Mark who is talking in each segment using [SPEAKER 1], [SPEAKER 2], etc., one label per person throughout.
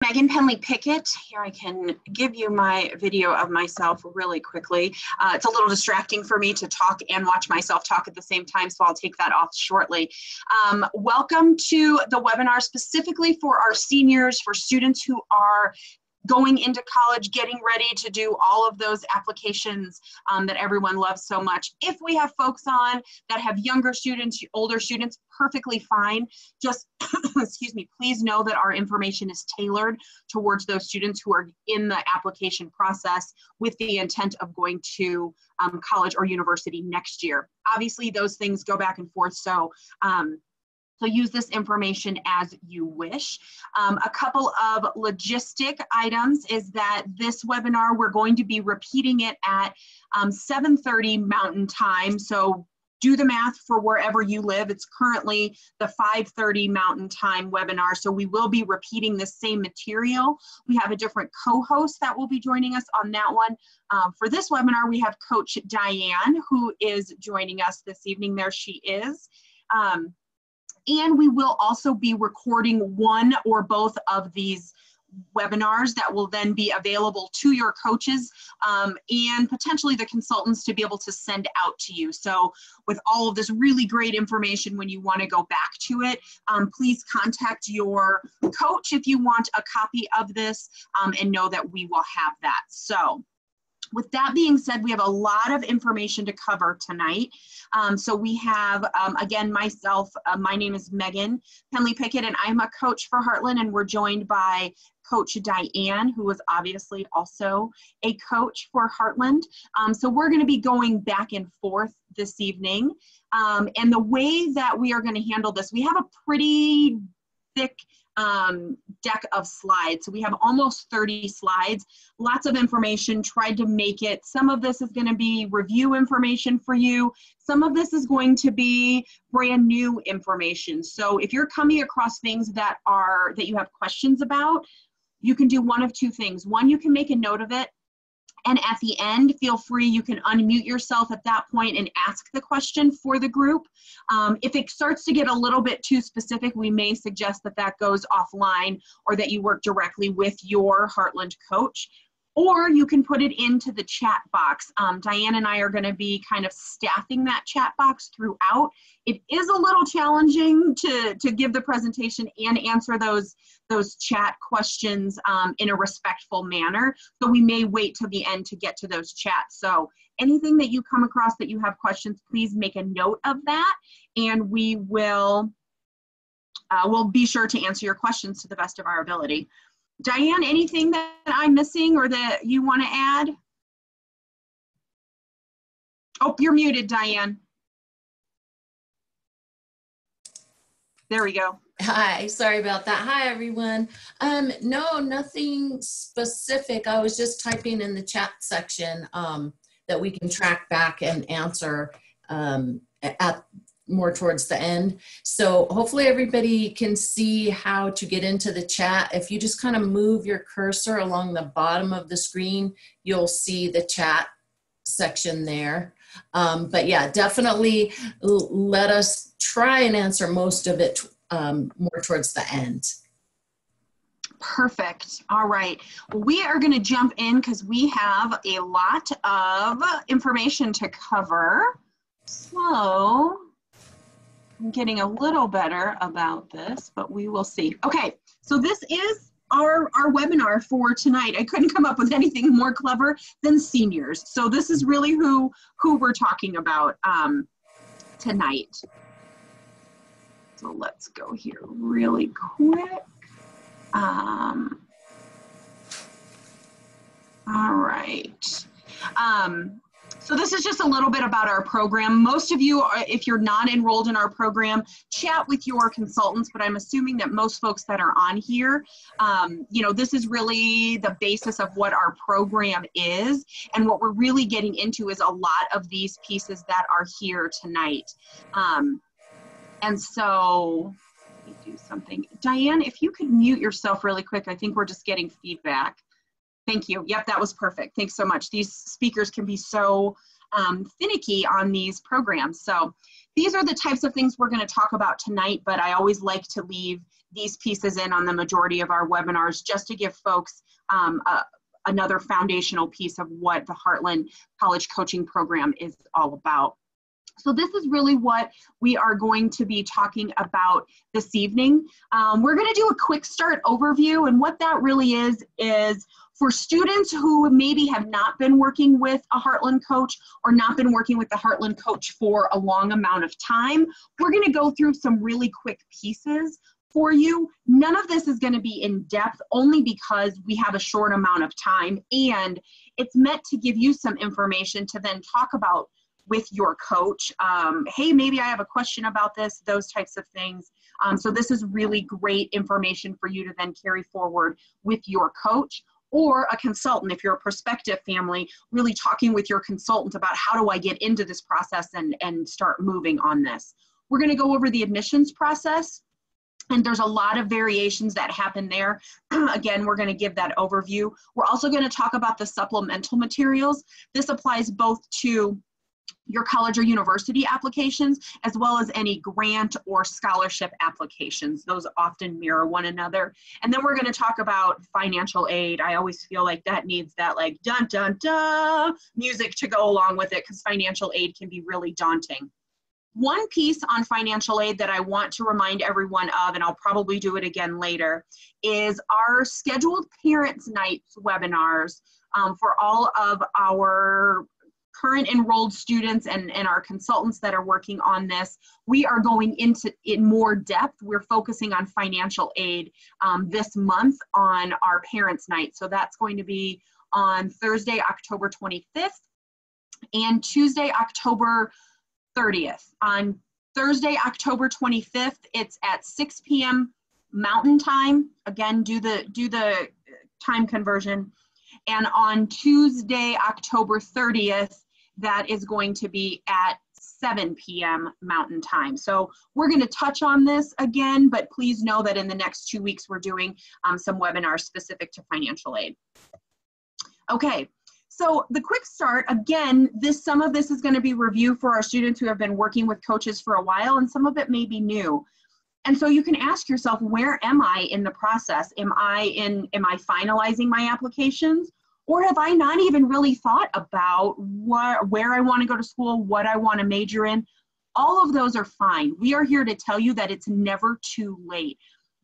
[SPEAKER 1] Megan Penley Pickett. Here I can give you my video of myself really quickly. It's a little distracting for me to talk and watch myself talk at the same time, so I'll take that off shortly. Welcome to the webinar specifically for our seniors, for students who are going into college, getting ready to do all of those applications that everyone loves so much. If we have folks on that have younger students, older students, perfectly fine. Just, excuse me, please know that our information is tailored towards those students who are in the application process with the intent of going to college or university next year. Obviously, those things go back and forth, so use this information as you wish. A couple of logistic items is that this webinar, we're going to be repeating it at 7:30 Mountain Time. So do the math for wherever you live. It's currently the 5:30 Mountain Time webinar. So we will be repeating the same material. We have a different co-host that will be joining us on that one. For this webinar, we have Coach Diane, who is joining us this evening. There she is. And we will also be recording one or both of these webinars that will then be available to your coaches and potentially the consultants to be able to send out to you. So with all of this really great information, when you want to go back to it, please contact your coach if you want a copy of this and know that we will have that. So with that being said, we have a lot of information to cover tonight. So we have, again, myself, my name is Megan Penley Pickett, and I'm a coach for Heartland, and we're joined by Coach Diane, who is obviously also a coach for Heartland. So we're going to be going back and forth this evening. And the way that we are going to handle this, we have a pretty thick deck of slides. So we have almost 30 slides, lots of information, tried to make it. Some of this is going to be review information for you. Some of this is going to be brand new information. So if you're coming across things that you have questions about, you can do one of two things. One, you can make a note of it. And at the end, feel free, you can unmute yourself at that point and ask the question for the group. If it starts to get a little bit too specific, we may suggest that that goes offline or that you work directly with your Heartland coach. Or you can put it into the chat box. Diane and I are going to be kind of staffing that chat box throughout. It is a little challenging to give the presentation and answer those chat questions in a respectful manner. So we may wait till the end to get to those chats. So anything that you come across that you have questions, please make a note of that, and we will we'll be sure to answer your questions to the best of our ability. Diane, anything that I'm missing or that you want to add? Oh, you're muted, Diane. There we go.
[SPEAKER 2] Hi, sorry about that. Hi, everyone. No, nothing specific. I was just typing in the chat section that we can track back and answer at more towards the end. So hopefully everybody can see how to get into the chat. If you just kind of move your cursor along the bottom of the screen, you'll see the chat section there. But yeah, definitely let us try and answer most of it more towards the end.
[SPEAKER 1] Perfect. All right. We are going to jump in because we have a lot of information to cover. So I'm getting a little better about this, but we will see. Okay, so this is our webinar for tonight. I couldn't come up with anything more clever than seniors. So this is really who we're talking about tonight. So let's go here really quick. All right. So this is just a little bit about our program. Most of you, if you're not enrolled in our program, chat with your consultants, but I'm assuming that most folks that are on here, you know, this is really the basis of what our program is. And what we're really getting into is a lot of these pieces that are here tonight. And so, let me do something. Diane, if you could mute yourself really quick, I think we're just getting feedback. Thank you. Yep, that was perfect. Thanks so much. These speakers can be so finicky on these programs. So these are the types of things we're going to talk about tonight, but I always like to leave these pieces in on the majority of our webinars, just to give folks another foundational piece of what the Heartland College Coaching Program is all about. So this is really what we are going to be talking about this evening. We're going to do a quick start overview, and what that really is for students who maybe have not been working with a Heartland coach or not been working with the Heartland coach for a long amount of time, we're going to go through some really quick pieces for you. None of this is going to be in depth, only because we have a short amount of time, and it's meant to give you some information to then talk about with your coach. Hey, maybe I have a question about this, those types of things. So this is really great information for you to then carry forward with your coach or a consultant. If you're a prospective family, really talking with your consultant about how do I get into this process and start moving on this. We're going to go over the admissions process, and there's a lot of variations that happen there. Again, we're going to give that overview. We're also going to talk about the supplemental materials. This applies both to your college or university applications, as well as any grant or scholarship applications. Those often mirror one another. And then we're going to talk about financial aid. I always feel like that needs that like dun dun dun music to go along with it, because financial aid can be really daunting. One piece on financial aid that I want to remind everyone of, and I'll probably do it again later, is our scheduled Parents' Nights webinars for all of our current enrolled students and our consultants that are working on this. We are going into in more depth. We're focusing on financial aid this month on our Parents' Night. So that's going to be on Thursday, October 25th and Tuesday, October 30th. On Thursday, October 25th, it's at 6 p.m. Mountain Time. Again, do the time conversion. And on Tuesday, October 30th, that is going to be at 7 p.m. Mountain Time. So we're going to touch on this again, but please know that in the next 2 weeks, we're doing some webinars specific to financial aid. Okay, so the quick start, again, some of this is going to be review for our students who have been working with coaches for a while, and some of it may be new. And so you can ask yourself, where am I in the process? Am I finalizing my applications? Or have I not even really thought about where I want to go to school, what I want to major in? All of those are fine. We are here to tell you that it's never too late.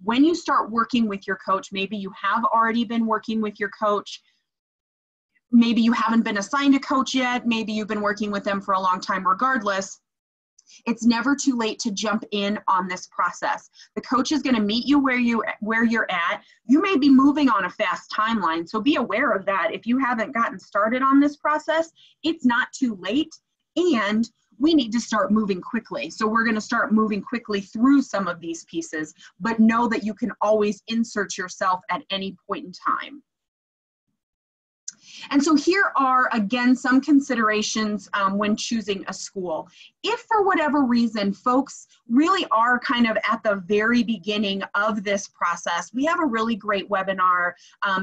[SPEAKER 1] When you start working with your coach, maybe you have already been working with your coach, maybe you haven't been assigned a coach yet, maybe you've been working with them for a long time. Regardless, it's never too late to jump in on this process. The coach is going to meet you where you're at. You may be moving on a fast timeline, so be aware of that. If you haven't gotten started on this process, it's not too late, and we need to start moving quickly. So we're going to start moving quickly through some of these pieces, but know that you can always insert yourself at any point in time. And so here are, again, some considerations when choosing a school. If for whatever reason, folks really are kind of at the very beginning of this process, we have a really great webinar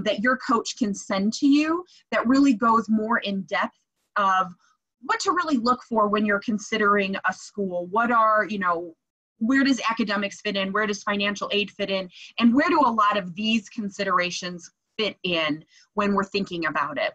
[SPEAKER 1] that your coach can send to you that really goes more in depth of what to really look for when you're considering a school. What are, where does academics fit in? Where does financial aid fit in? And where do a lot of these considerations fit in when we're thinking about it?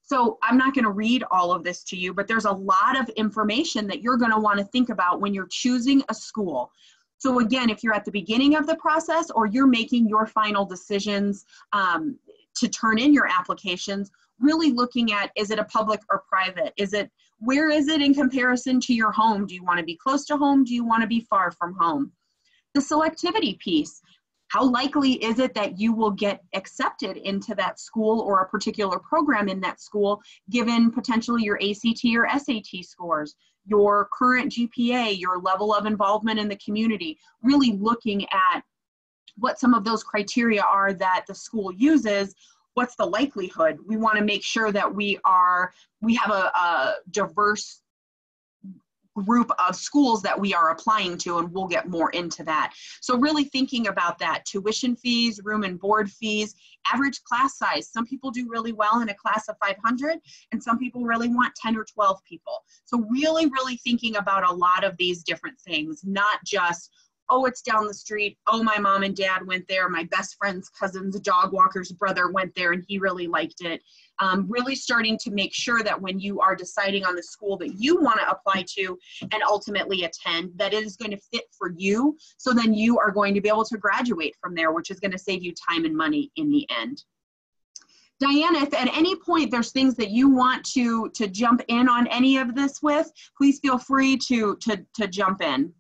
[SPEAKER 1] So I'm not going to read all of this to you, but there's a lot of information that you're going to want to think about when you're choosing a school. So again, if you're at the beginning of the process or you're making your final decisions to turn in your applications, really looking at, is it a public or private? Where is it in comparison to your home? Do you want to be close to home? Do you want to be far from home? The selectivity piece. How likely is it that you will get accepted into that school or a particular program in that school, given potentially your ACT or SAT scores, your current GPA, your level of involvement in the community, really looking at what some of those criteria are that the school uses. What's the likelihood? We want to make sure that we have a diverse group of schools that we are applying to, and we'll get more into that. So really thinking about that, tuition fees, room and board fees, average class size. Some people do really well in a class of 500, and some people really want 10 or 12 people. So really thinking about a lot of these different things, not just, oh, it's down the street, oh, my mom and dad went there, my best friend's cousin's dog walker's brother went there and he really liked it. Really starting to make sure that when you are deciding on the school that you want to apply to and ultimately attend, that it is going to fit for you, so then you are going to be able to graduate from there, which is going to save you time and money in the end. Diana, if at any point there's things that you want to jump in on any of this with, please feel free to jump in.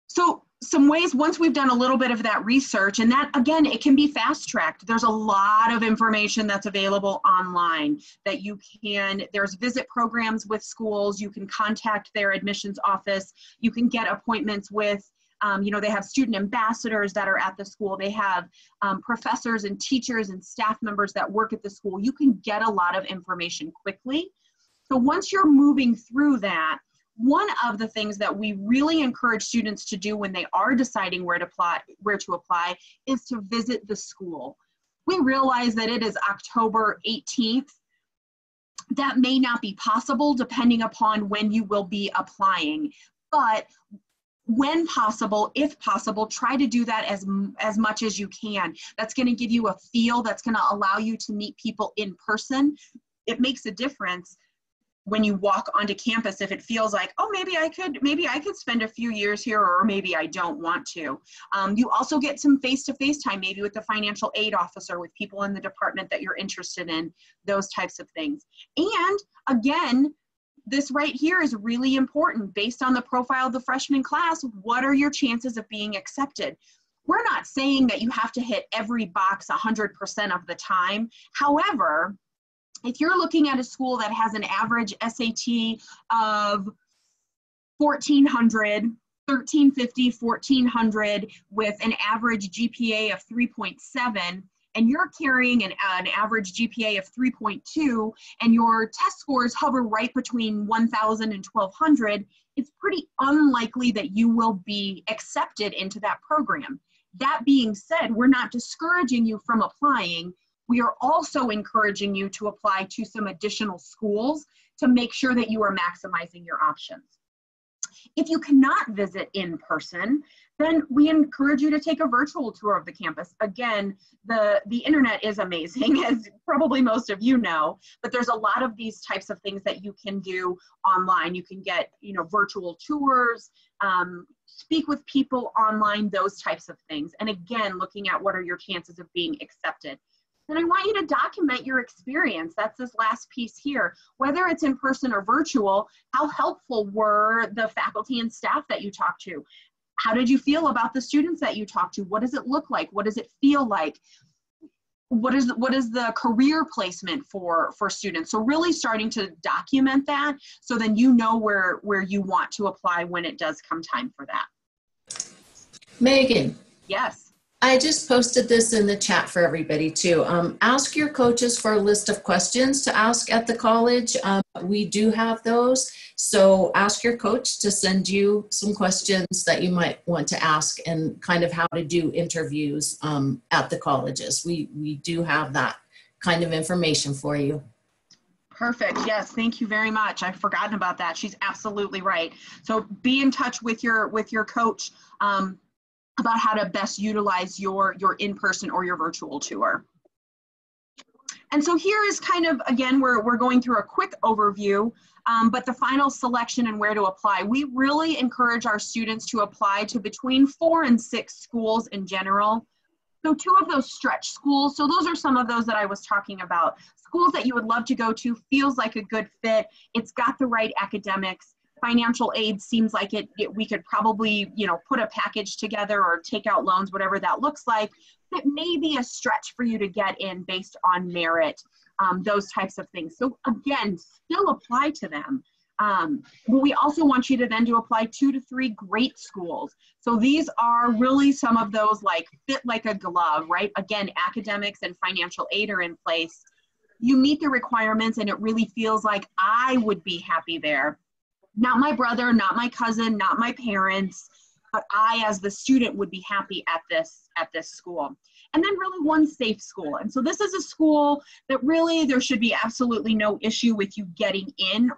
[SPEAKER 1] So some ways, once we've done a little bit of that research, and that, again, it can be fast-tracked. There's a lot of information that's available online that you can, there's visit programs with schools, you can contact their admissions office, you can get appointments with, you know, they have student ambassadors that are at the school, they have professors and teachers and staff members that work at the school. You can get a lot of information quickly. So once you're moving through that, one of the things that we really encourage students to do when they are deciding where to apply is to visit the school. We realize that it is October 18th. That may not be possible depending upon when you will be applying, but when possible, if possible, try to do that as much as you can. That's going to give you a feel, that's going to allow you to meet people in person. It makes a difference when you walk onto campus, if it feels like, oh, maybe I could spend a few years here, or maybe I don't want to. You also get some face-to-face time, maybe with the financial aid officer, with people in the department that you're interested in, those types of things. And again, this right here is really important. Based on the profile of the freshman class, what are your chances of being accepted? We're not saying that you have to hit every box 100% of the time. However, if you're looking at a school that has an average SAT of 1,400, 1,350, 1,400 with an average GPA of 3.7, and you're carrying an average GPA of 3.2, and your test scores hover right between 1,000 and 1,200, it's pretty unlikely that you will be accepted into that program. That being said, we're not discouraging you from applying. We are also encouraging you to apply to some additional schools to make sure that you are maximizing your options. If you cannot visit in person, then we encourage you to take a virtual tour of the campus. Again, the internet is amazing, as probably most of you know, but there's a lot of these types of things that you can do online. You can get, you know, virtual tours, speak with people online, those types of things. And again, looking at what are your chances of being accepted. And I want you to document your experience. That's this last piece here. Whether it's in person or virtual, how helpful were the faculty and staff that you talked to? How did you feel about the students that you talked to? What does it look like? What does it feel like? What is the career placement for students? So really starting to document that, so then you know where you want to apply when it does come time for that.
[SPEAKER 2] Megan.
[SPEAKER 1] Yes.
[SPEAKER 2] I just posted this in the chat for everybody too. Ask your coaches for a list of questions to ask at the college. We do have those. So ask your coach to send you some questions that you might want to ask, and kind of how to do interviews at the colleges. We do have that kind of information for you.
[SPEAKER 1] Perfect. Yes. Thank you very much. I've forgotten about that. She's absolutely right. So be in touch with your coach about how to best utilize your in-person or your virtual tour. And so here is kind of, again, we're going through a quick overview, but the final selection and where to apply. We really encourage our students to apply to between 4 and 6 schools in general. So 2 of those stretch schools, so those are some of those that I was talking about. Schools that you would love to go to, feels like a good fit, it's got the right academics. Financial aid seems like we could probably, you know, put a package together or take out loans, whatever that looks like. It may be a stretch for you to get in based on merit, those types of things. So again, still apply to them. But we also want you to then apply 2 to 3 great schools. So these are really some of those like fit like a glove, right? Again, academics and financial aid are in place. You meet the requirements and it really feels like I would be happy there. Not my brother, not my cousin, not my parents. but I, as the student, would be happy at this school. And then really one safe school. And so this is a school that really there should be absolutely no issue with you getting in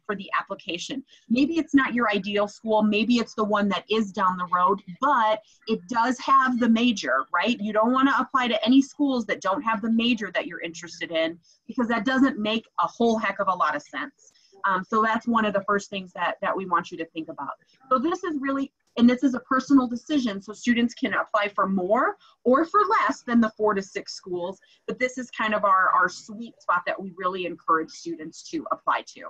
[SPEAKER 1] for the application. Maybe it's not your ideal school, maybe it's the one that is down the road, but it does have the major, right? You don't want to apply to any schools that don't have the major that you're interested in, because that doesn't make a whole heck of a lot of sense. So that's one of the first things that we want you to think about. So this is really, and this is a personal decision, so students can apply for more or for less than the 4 to 6 schools, but this is kind of our sweet spot that we really encourage students to apply to.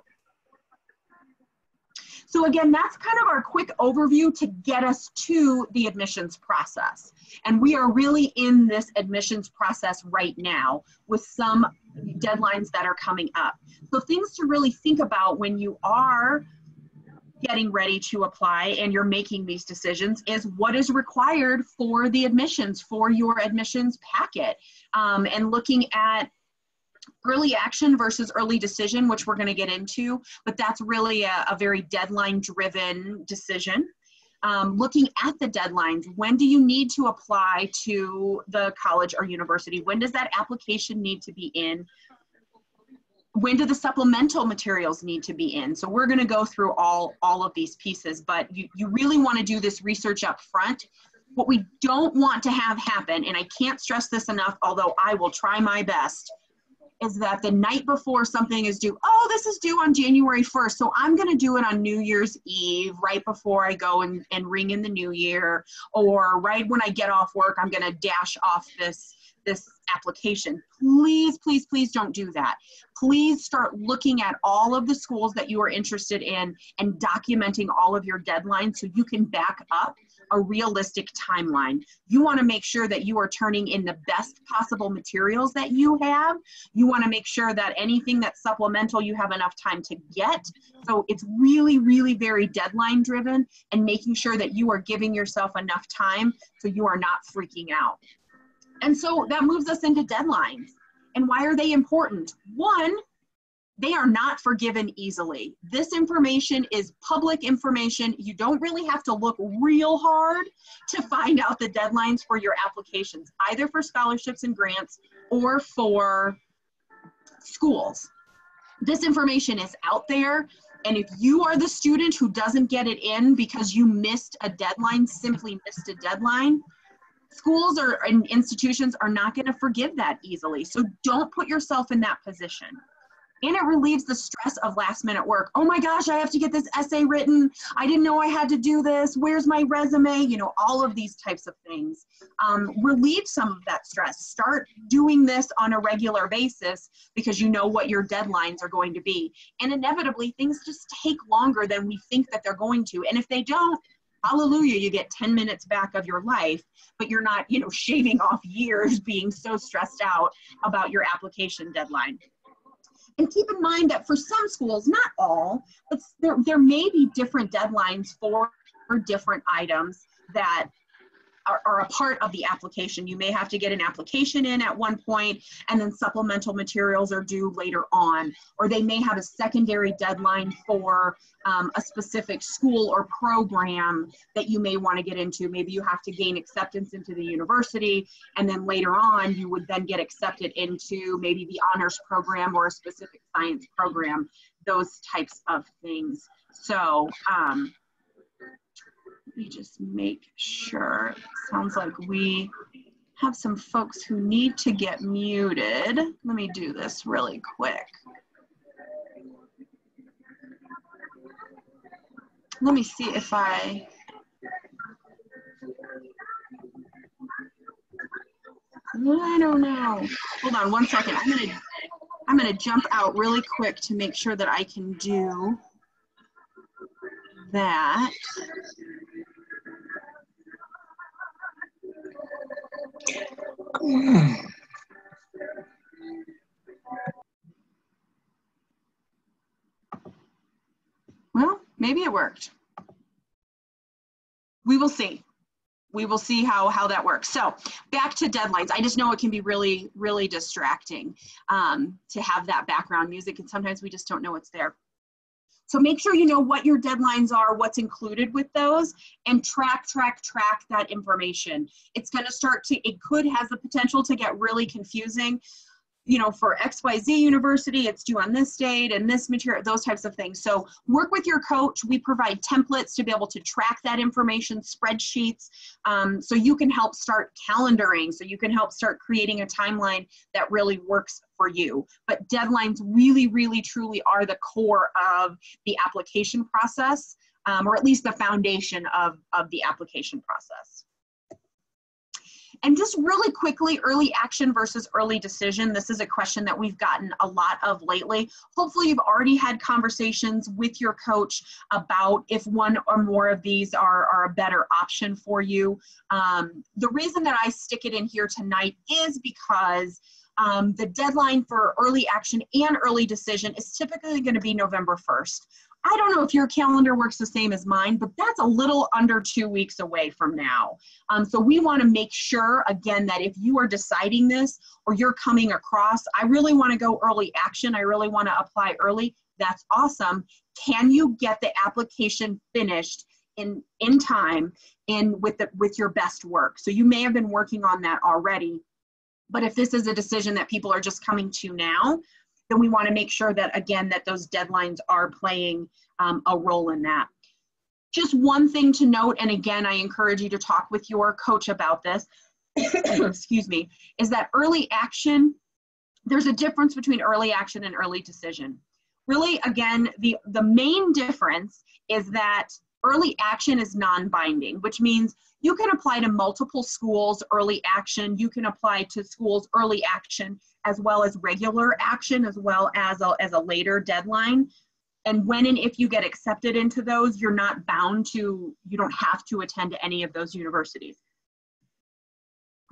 [SPEAKER 1] So again, that's kind of our quick overview to get us to the admissions process. And we are really in this admissions process right now with some deadlines that are coming up. So things to really think about when you are getting ready to apply and you're making these decisions is what is required for the admissions, for your admissions packet, and looking at early action versus early decision, which we're going to get into, but that's really a very deadline driven decision. Looking at the deadlines, when do you need to apply to the college or university? When does that application need to be in? When do the supplemental materials need to be in? So we're going to go through all of these pieces, but you really want to do this research up front. What we don't want to have happen, and I can't stress this enough, although I will try my best, is that the night before something is due, oh, this is due on January 1st, so I'm going to do it on New Year's Eve, right before I go and ring in the new year, or right when I get off work, I'm going to dash off this application. Please, please, please don't do that. Please start looking at all of the schools that you are interested in and documenting all of your deadlines so you can back up a realistic timeline. You want to make sure that you are turning in the best possible materials that you have. You want to make sure that anything that's supplemental, you have enough time to get. So it's really, really very deadline driven, and making sure that you are giving yourself enough time so you are not freaking out. And so that moves us into deadlines. And why are they important? One, they are not forgiven easily. This information is public information. You don't really have to look real hard to find out the deadlines for your applications, either for scholarships and grants or for schools. This information is out there. And if you are the student who doesn't get it in because you missed a deadline, simply missed a deadline, schools and institutions are not going to forgive that easily. So don't put yourself in that position. And it relieves the stress of last minute work. Oh my gosh, I have to get this essay written. I didn't know I had to do this. Where's my resume? You know, all of these types of things. Relieve some of that stress. Start doing this on a regular basis because you know what your deadlines are going to be. And inevitably, things just take longer than we think that they're going to. And if they don't, hallelujah, you get 10 minutes back of your life, but you're not, you know, shaving off years being so stressed out about your application deadline. And keep in mind that for some schools, not all, but there may be different deadlines for different items that are a part of the application. You may have to get an application in at one point, and then supplemental materials are due later on. Or they may have a secondary deadline for a specific school or program that you may want to get into. Maybe you have to gain acceptance into the university, and then later on you would then get accepted into maybe the honors program or a specific science program, those types of things. So let me just make sure. Sounds like we have some folks who need to get muted. Let me do this really quick. Let me see if I don't know. Hold on one second. I'm gonna jump out really quick to make sure that I can do that. Well, maybe it worked. We will see. We will see how that works. So back to deadlines. I just know it can be really, really distracting to have that background music, and sometimes we just don't know it's there. So make sure you know what your deadlines are, what's included with those, and track that information. It's going to start to, it could has the potential to get really confusing. You know, for XYZ university, it's due on this date and this material, those types of things. So work with your coach. We provide templates to be able to track that information, spreadsheets, so you can help start calendaring, so you can help start creating a timeline that really works for you. But deadlines really, really, truly are the core of the application process, or at least the foundation of the application process. And just really quickly, early action versus early decision. This is a question that we've gotten a lot of lately. Hopefully you've already had conversations with your coach about if one or more of these are a better option for you. The reason that I stick it in here tonight is because the deadline for early action and early decision is typically going to be November 1st. I don't know if your calendar works the same as mine, but that's a little under 2 weeks away from now. So we want to make sure, again, that if you are deciding this or you're coming across, I really want to go early action, I really want to apply early, that's awesome. Can you get the application finished in time with your best work? So you may have been working on that already, but if this is a decision that people are just coming to now, then we want to make sure that, again, that those deadlines are playing a role in that. Just one thing to note, and again, I encourage you to talk with your coach about this, excuse me, is that early action, there's a difference between early action and early decision. Really, again, the main difference is that early action is non-binding, which means you can apply to multiple schools early action, you can apply to schools early action, as well as regular action, as well as a later deadline. And when and if you get accepted into those, you're not bound to, you don't have to attend any of those universities.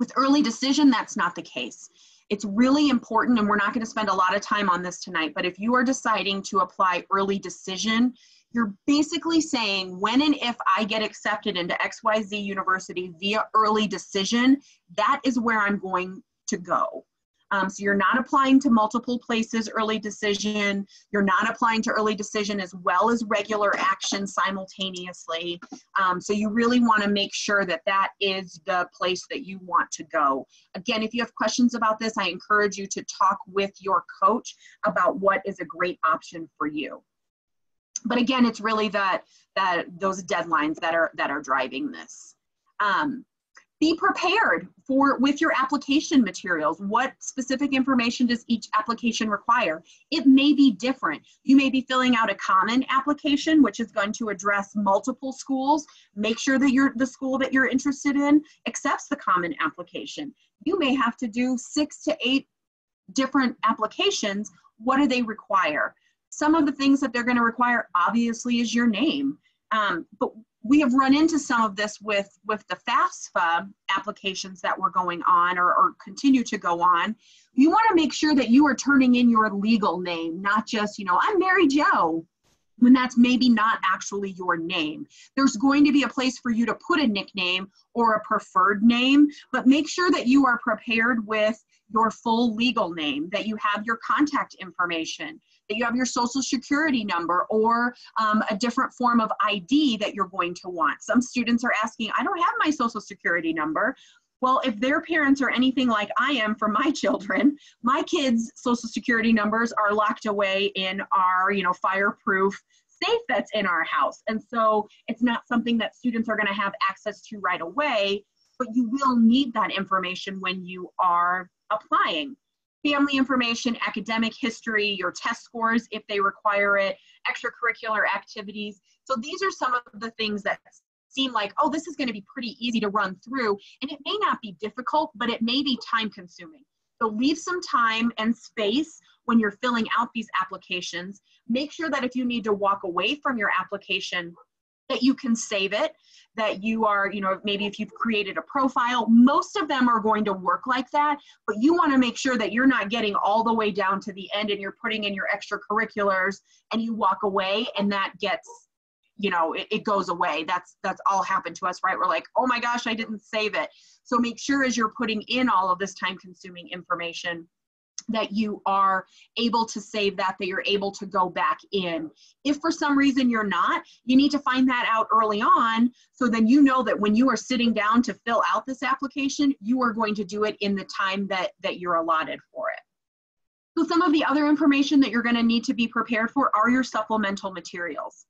[SPEAKER 1] With early decision, that's not the case. It's really important, and we're not going to spend a lot of time on this tonight, but if you are deciding to apply early decision, you're basically saying, when and if I get accepted into XYZ university via early decision, that is where I'm going to go. So you're not applying to multiple places early decision. You're not applying to early decision as well as regular action simultaneously. So you really want to make sure that that is the place that you want to go. Again, if you have questions about this, I encourage you to talk with your coach about what is a great option for you. But again, it's really those deadlines that are driving this. Be prepared with your application materials. What specific information does each application require? It may be different. You may be filling out a common application, which is going to address multiple schools. Make sure that the school that you're interested in accepts the common application. You may have to do 6 to 8 different applications. What do they require? Some of the things that they're going to require, obviously, is your name. But we have run into some of this with the FAFSA applications that were going on or continue to go on. You want to make sure that you are turning in your legal name, not just, I'm Mary Jo, when that's maybe not actually your name. There's going to be a place for you to put a nickname or a preferred name, but make sure that you are prepared with your full legal name, that you have your contact information, that you have your social security number or a different form of ID that you're going to want. Some students are asking, I don't have my social security number. Well, if their parents are anything like I am for my children, my kids' social security numbers are locked away in our, fireproof safe that's in our house. And so it's not something that students are going to have access to right away, but you will need that information when you are applying. Family information, academic history, your test scores if they require it, extracurricular activities. So these are some of the things that seem like, oh, this is going to be pretty easy to run through, and it may not be difficult, but it may be time consuming. So leave some time and space when you're filling out these applications. Make sure that if you need to walk away from your application, that you can save it, that you are, maybe if you've created a profile, most of them are going to work like that, but you want to make sure that you're not getting all the way down to the end and you're putting in your extracurriculars and you walk away and that gets, it goes away. That's all happened to us, right? We're like, oh my gosh, I didn't save it. So make sure as you're putting in all of this time consuming information that you are able to save that you're able to go back in. If for some reason you're not, you need to find that out early on, so then you know that when you are sitting down to fill out this application, you are going to do it in the time that you're allotted for it. So some of the other information that you're going to need to be prepared for are your supplemental materials.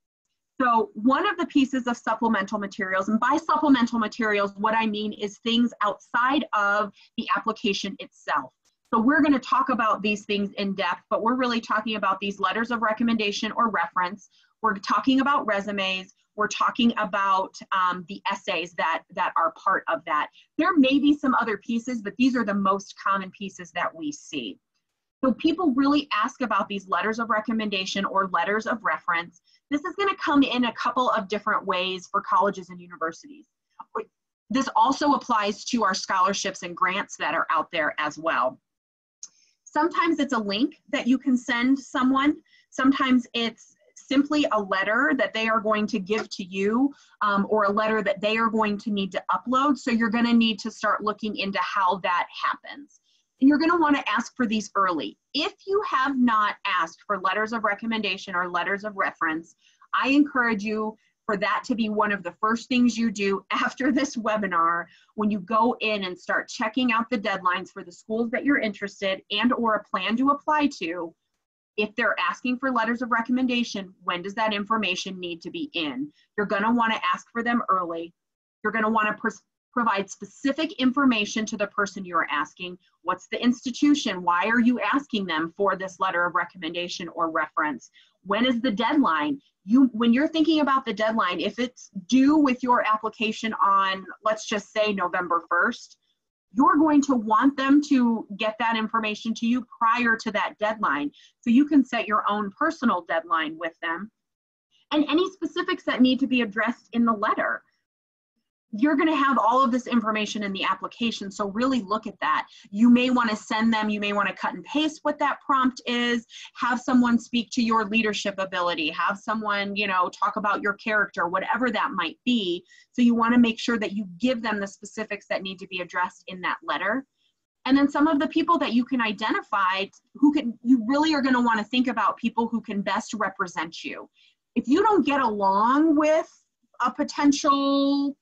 [SPEAKER 1] So one of the pieces of supplemental materials, and by supplemental materials, what I mean is things outside of the application itself. So we're going to talk about these things in depth, but we're really talking about these letters of recommendation or reference. We're talking about resumes. We're talking about the essays that are part of that. There may be some other pieces, but these are the most common pieces that we see. So people really ask about these letters of recommendation or letters of reference. This is going to come in a couple of different ways for colleges and universities. This also applies to our scholarships and grants that are out there as well. Sometimes it's a link that you can send someone. Sometimes it's simply a letter that they are going to give to you, or a letter that they are going to need to upload. So you're going to need to start looking into how that happens. And you're going to want to ask for these early. If you have not asked for letters of recommendation or letters of reference, I encourage you for that to be one of the first things you do after this webinar, when you go in and start checking out the deadlines for the schools that you're interested and or a plan to apply to. If they're asking for letters of recommendation, when does that information need to be in? You're going to want to ask for them early. You're going to want to provide specific information to the person you are asking. What's the institution? Why are you asking them for this letter of recommendation or reference? When is the deadline? When you're thinking about the deadline, if it's due with your application on, let's just say November 1st, you're going to want them to get that information to you prior to that deadline. So you can set your own personal deadline with them. And any specifics that need to be addressed in the letter. You're going to have all of this information in the application, so really look at that. You may want to send them, you may want to cut and paste what that prompt is, have someone speak to your leadership ability, have someone, talk about your character, whatever that might be. So you want to make sure that you give them the specifics that need to be addressed in that letter. And then some of the people that you can identify you really are going to want to think about people who can best represent you. If you don't get along with a potential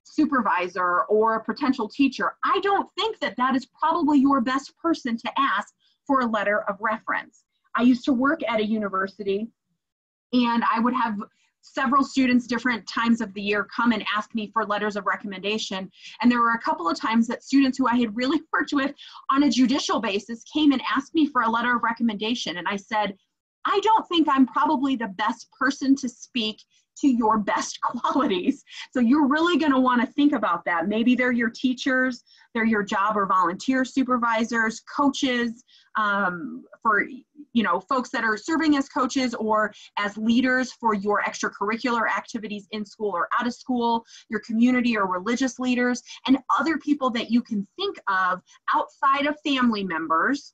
[SPEAKER 1] supervisor or a potential teacher, I don't think that is probably your best person to ask for a letter of reference. I used to work at a university, and I would have several students different times of the year come and ask me for letters of recommendation. And there were a couple of times that students who I had really worked with on a judicial basis came and asked me for a letter of recommendation. And I said, I don't think I'm probably the best person to speak to your best qualities. So you're really going to want to think about that. Maybe they're your teachers, they're your job or volunteer supervisors, coaches, for folks that are serving as coaches or as leaders for your extracurricular activities in school or out of school, your community or religious leaders, and other people that you can think of outside of family members,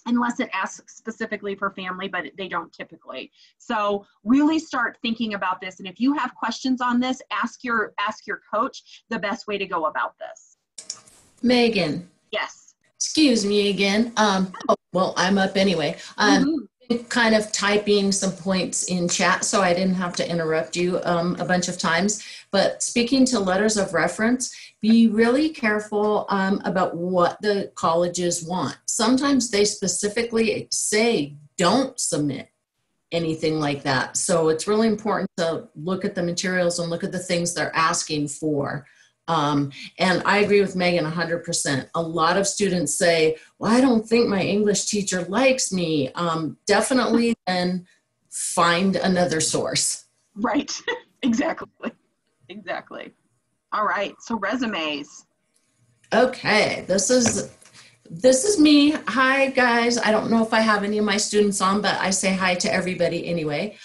[SPEAKER 1] unless it asks specifically for family, but they don't typically. So really start thinking about this. And if you have questions on this, ask your coach the best way to go about this.
[SPEAKER 2] Megan.
[SPEAKER 1] Yes.
[SPEAKER 2] Excuse me again. Well, I'm up anyway. Kind of typing some points in chat, so I didn't have to interrupt you a bunch of times. But speaking to letters of reference, be really careful about what the colleges want. Sometimes they specifically say don't submit anything like that. So it's really important to look at the materials and look at the things they're asking for. And I agree with Megan 100%. A lot of students say, well, I don't think my English teacher likes me. Definitely then find another source.
[SPEAKER 1] Right, exactly. All right, so resumes.
[SPEAKER 2] Okay, this is me. Hi guys. I don't know if I have any of my students on, but I say hi to everybody anyway.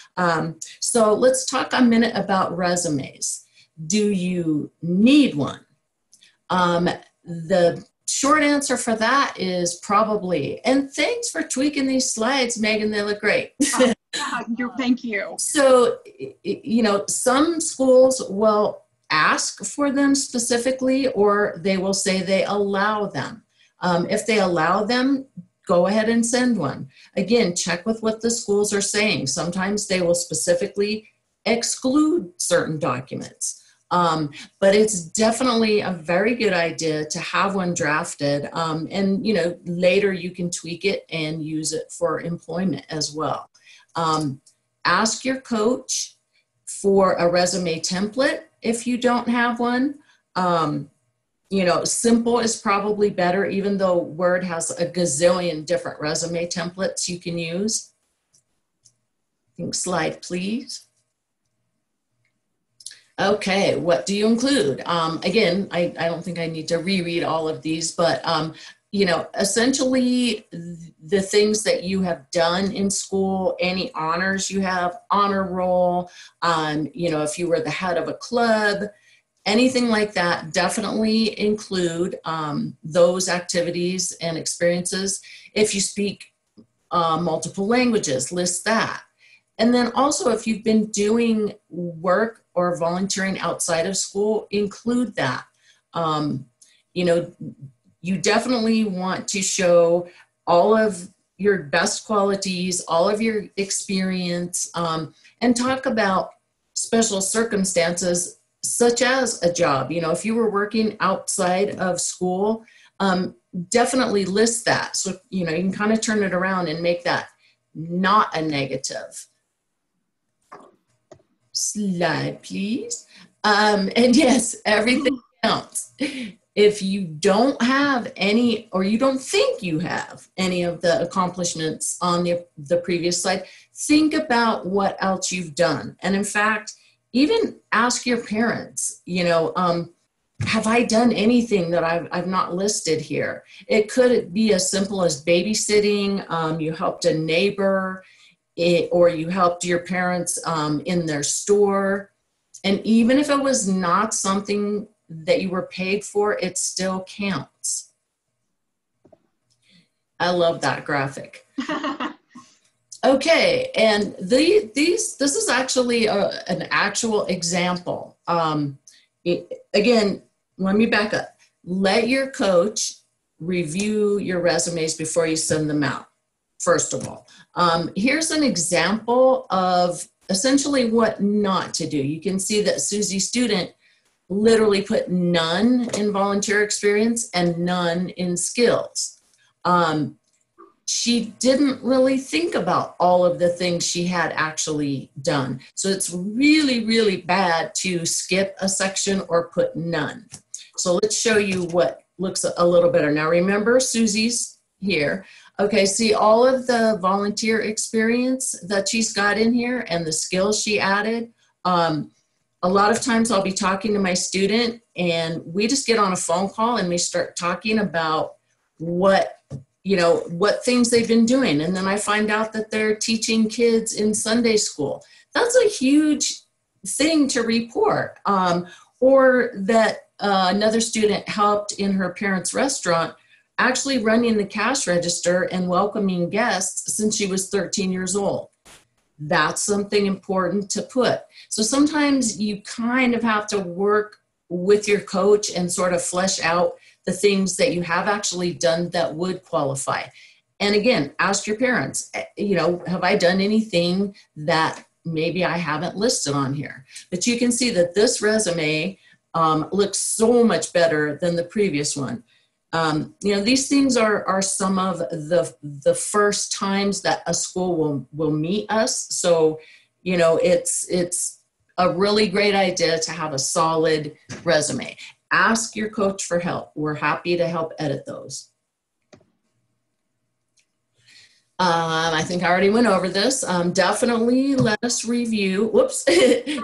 [SPEAKER 2] So let's talk a minute about resumes. Do you need one? The short answer for that is probably. And thanks for tweaking these slides, Megan. They look great.
[SPEAKER 1] Thank you.
[SPEAKER 2] So, some schools will ask for them specifically, or they will say they allow them. If they allow them, go ahead and send one. Again, check with what the schools are saying. Sometimes they will specifically exclude certain documents. But it's definitely a very good idea to have one drafted. And, you know, later you can tweak it and use it for employment as well. Ask your coach for a resume template if you don't have one. You know, simple is probably better, even though Word has a gazillion different resume templates you can use. Next slide, please. Okay, what do you include? Again, I don't think I need to reread all of these, but you know, essentially the things that you have done in school, any honors you have, honor roll, you know, if you were the head of a club, anything like that, definitely include those activities and experiences. If you speak multiple languages, list that. And then also, if you've been doing work or volunteering outside of school, include that. You know, you definitely want to show all of your best qualities, all of your experience, and talk about special circumstances such as a job. You know, if you were working outside of school, definitely list that. So, you know, you can kind of turn it around and make that not a negative. Slide, please. And yes, everything counts. If you don't have any, or you don't think you have any of the accomplishments on the previous slide, think about what else you've done. And in fact, even ask your parents, you know, have I done anything that I've not listed here? It could be as simple as babysitting, you helped a neighbor, or you helped your parents in their store. And even if it was not something that you were paid for, it still counts. I love that graphic. Okay, and this is actually an actual example. Again, let me back up. Let your coach review your resumes before you send them out, first of all. Here's an example of essentially what not to do. You can see that Susie Student literally put none in volunteer experience and none in skills. She didn't really think about all of the things she had actually done. So it's really, really bad to skip a section or put none. So let's show you what looks a little better. Now remember, Susie's here. Okay, see all of the volunteer experience that she's got in here and the skills she added. A lot of times I'll be talking to my student and we just get on a phone call and we start talking about what things they've been doing. And then I find out that they're teaching kids in Sunday school. That's a huge thing to report. Or that another student helped in her parents' restaurant, actually running the cash register and welcoming guests since she was 13 years old. That's something important to put. So sometimes you kind of have to work with your coach and sort of flesh out the things that you have actually done that would qualify. And again, ask your parents, you know, have I done anything that maybe I haven't listed on here? But you can see that this resume looks so much better than the previous one. You know, these things are some of the first times that a school will meet us. So, you know, it's a really great idea to have a solid resume. Ask your coach for help. We're happy to help edit those. I think I already went over this. Definitely let us review. Whoops.
[SPEAKER 1] Sorry.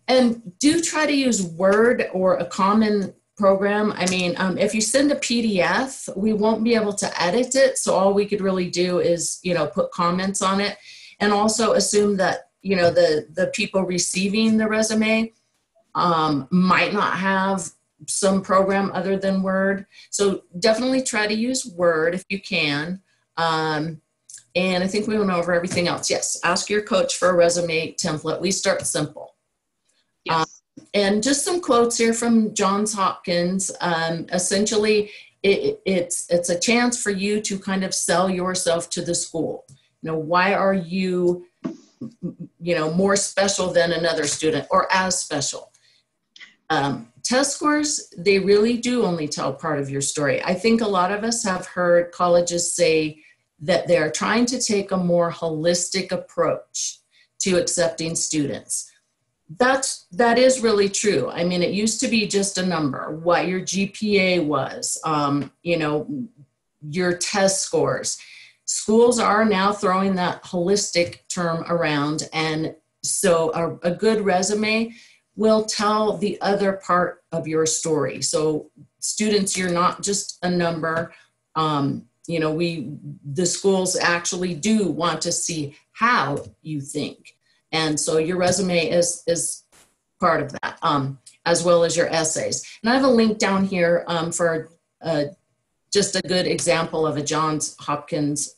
[SPEAKER 2] And do try to use Word or a common program. I mean, if you send a PDF, we won't be able to edit it. So all we could really do is, you know, put comments on it, and also assume that, you know, the people receiving the resume might not have some program other than Word. So definitely try to use Word if you can. And I think we went over everything else. Yes, ask your coach for a resume template. We start simple.
[SPEAKER 1] Yes.
[SPEAKER 2] And just some quotes here from Johns Hopkins. Essentially, it's a chance for you to kind of sell yourself to the school. You know, why are you, you know, more special than another student or as special? Test scores, they really do only tell part of your story. I think a lot of us have heard colleges say that they're trying to take a more holistic approach to accepting students. That is really true. I mean, it used to be just a number, what your GPA was, you know, your test scores. Schools are now throwing that holistic term around. And so a good resume will tell the other part of your story. So students, you're not just a number. You know, the schools actually do want to see how you think. And so your resume is part of that, as well as your essays. And I have a link down here for just a good example of a Johns Hopkins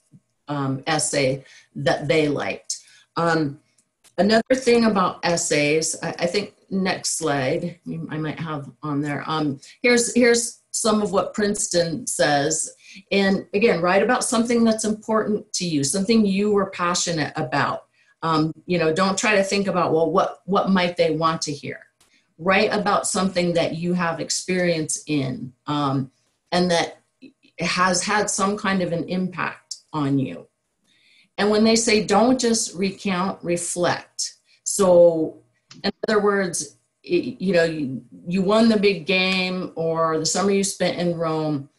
[SPEAKER 2] essay that they liked. Another thing about essays, I think next slide, I might have on there. Here's some of what Princeton says. And again, write about something that's important to you, something you were passionate about. You know, don't try to think about, well, what might they want to hear? Write about something that you have experience in and that has had some kind of an impact on you. And when they say don't just recount, reflect. So in other words, you know, you won the big game or the summer you spent in Rome.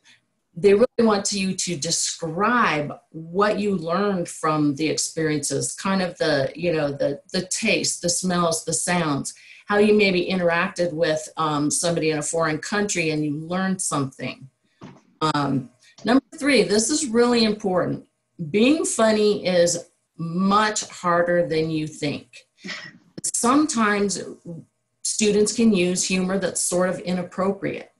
[SPEAKER 2] They really want you to describe what you learned from the experiences, kind of the, you know, the taste, the smells, the sounds, how you maybe interacted with somebody in a foreign country and you learned something. Number 3, this is really important. Being funny is much harder than you think. Sometimes students can use humor that's sort of inappropriate.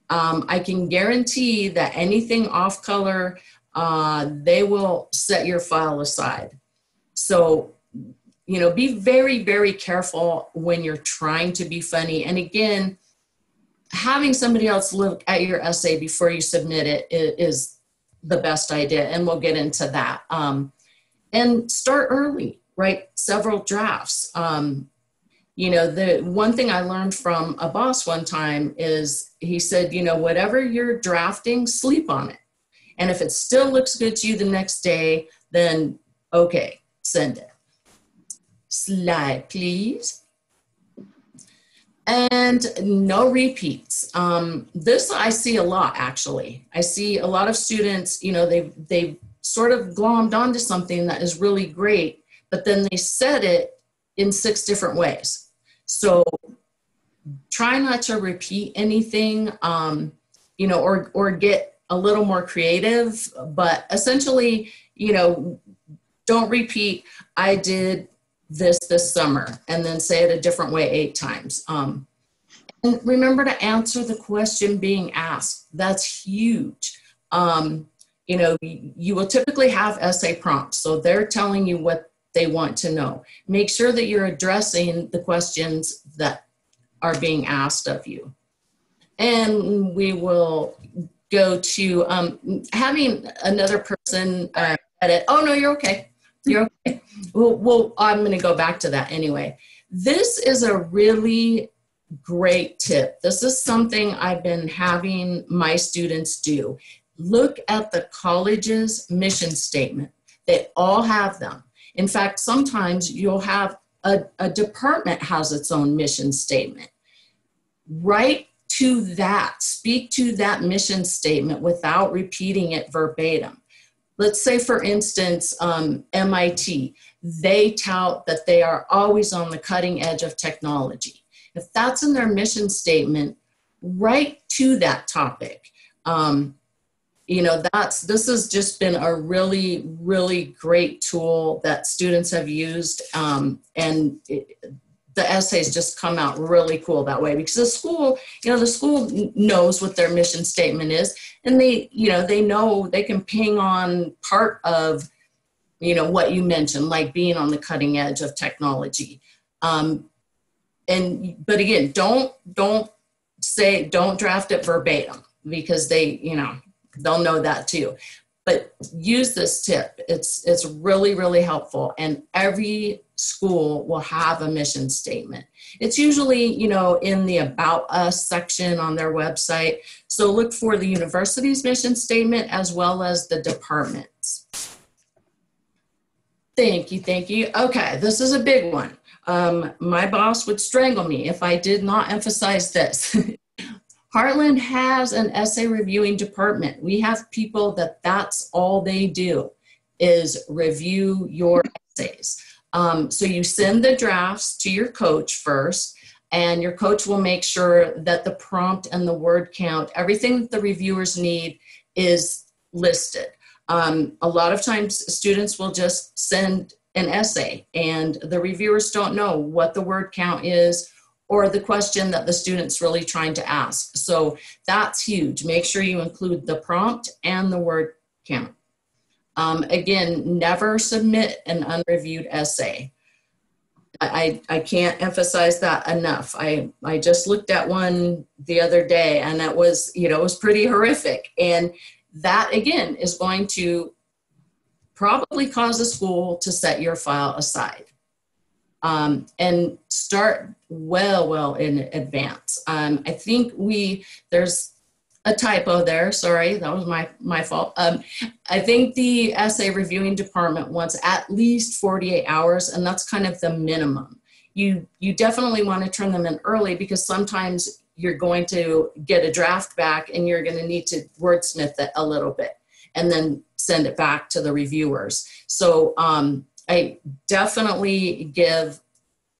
[SPEAKER 2] I can guarantee that anything off color, they will set your file aside. So, you know, be very, very careful when you're trying to be funny. And again, having somebody else look at your essay before you submit it is the best idea. And we'll get into that. And start early, write several drafts. You know, the one thing I learned from a boss one time is he said, you know, whatever you're drafting, sleep on it. And if it still looks good to you the next day, then okay, send it. Slide, please. And no repeats. This I see a lot, actually. I see a lot of students, you know, they've sort of glommed onto something that is really great, but then they said it in 6 different ways. So try not to repeat anything, you know, or get a little more creative, but essentially, you know, don't repeat, I did this summer, and then say it a different way 8 times. And remember to answer the question being asked. That's huge. You know, you will typically have essay prompts, so they're telling you what they want to know. Make sure that you're addressing the questions that are being asked of you. And we will go to having another person edit. Oh, no, you're okay. You're okay. Well, I'm going to go back to that anyway. This is a really great tip. This is something I've been having my students do. Look at the college's mission statement. They all have them. In fact, sometimes you'll have a department has its own mission statement. Write to that, speak to that mission statement without repeating it verbatim. Let's say, for instance, MIT, they tout that they are always on the cutting edge of technology. If that's in their mission statement, write to that topic. You know, this has just been a really, really great tool that students have used, and the essays just come out really cool that way, because the school, you know, the school knows what their mission statement is, and they know they can ping on part of, you know, what you mentioned, like being on the cutting edge of technology. And But again, don't draft it verbatim, because they'll know that too. But use this tip. It's really, really helpful. And every school will have a mission statement. It's usually, in the About Us section on their website. So look for the university's mission statement as well as the department's. Thank you. Okay, this is a big one. My boss would strangle me if I did not emphasize this. Heartland has an essay reviewing department. We have people that's all they do is review your essays. So you send the drafts to your coach first, and your coach will make sure that the prompt and the word count, everything that the reviewers need, is listed. A lot of times students will just send an essay and the reviewers don't know what the word count is or the question that the student's really trying to ask. So that's huge. Make sure you include the prompt and the word count. Again, never submit an unreviewed essay. I can't emphasize that enough. I just looked at one the other day, and it was, it was pretty horrific. And that, again, is going to probably cause a school to set your file aside. And start well in advance. I think there's a typo there. Sorry, that was my fault. I think the essay reviewing department wants at least 48 hours, and that's kind of the minimum. You definitely want to turn them in early, because sometimes you're going to get a draft back and you're going to need to wordsmith it a little bit and then send it back to the reviewers. So I definitely give